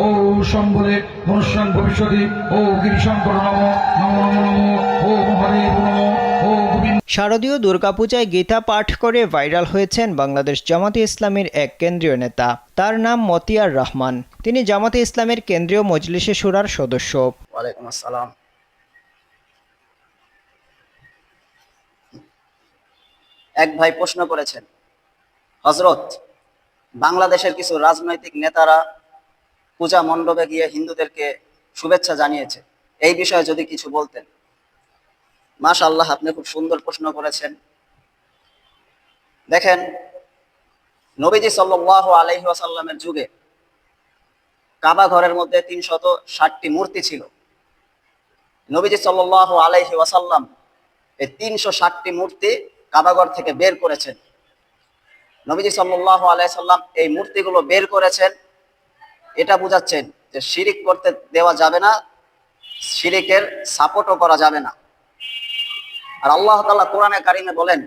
ও সম্বলে মনুষ্যাং ভবিষ্যতি ও গিরিশঙ্কর নম নম নম নম ও মহাদেব নম ও গোবিন্দ। শারদীয় দুর্গাপূজায় গীতা পাঠ করে ভাইরাল হয়েছেন বাংলাদেশ জামাতে ইসলামীর এক কেন্দ্রীয় নেতা। তার নাম মতিয়ার রহমান। তিনি জামাতে ইসলামের কেন্দ্রীয় মজলিসে শুরার সদস্য। ওয়ালাইকুম আসসালাম। এক ভাই প্রশ্ন করেছেন, হযরত, বাংলাদেশের কিছু রাজনৈতিক নেতারা পূজা মণ্ডপে গিয়ে হিন্দুদেরকে শুভেচ্ছা জানিয়েছে, এই বিষয়ে যদি কিছু বলতেন। মাশাআল্লাহ, আপনি খুব সুন্দর প্রশ্ন করেছেন। দেখেন, নবীজি সাল্লাল্লাহু আলাইহি ওয়াসাল্লামের যুগে কাবা ঘরের মধ্যে 360টি মূর্তি ছিল। নবীজি সাল্লাল্লাহু আলাইহি ওয়াসাল্লাম এই 360টি মূর্তি কাবাঘর থেকে বের করেছেন। নবীজি সাল্লাল্লাহু আলাইহি সাল্লাম এই মূর্তিগুলো বের করেছেন, এটা বোঝাচ্ছেন যে শিরিক করতে দেওয়া যাবে না, শিরিকের সাপোর্টও করা যাবে না। আর আল্লাহ তাআলা কোরআনে কারিমে বলেন,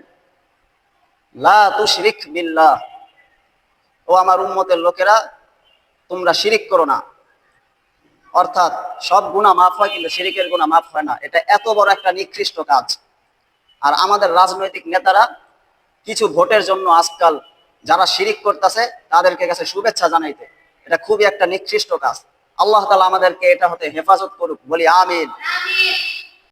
লা তুশরিক বিল্লাহ, ও আমার উম্মতের লোকেরা, তোমরা শিরিক করো না। অর্থাৎ সব গুনাহ মাফ হয়, কিন্তু শিরিকের গুনাহ মাফ হয় না। এটা এত বড় একটা নিকৃষ্ট কাজ। আর আমাদের রাজনৈতিক নেতারা কিছু ভোটের জন্য আজকাল যারা শিরিক করতেছে তাদেরকে কাছে শুভেচ্ছা জানাইতে, এটা খুবই একটা নিকৃষ্ট কাজ। আল্লাহ তাআলা আমাদেরকে এটা হতে হেফাজত করুক, বলি আমিন।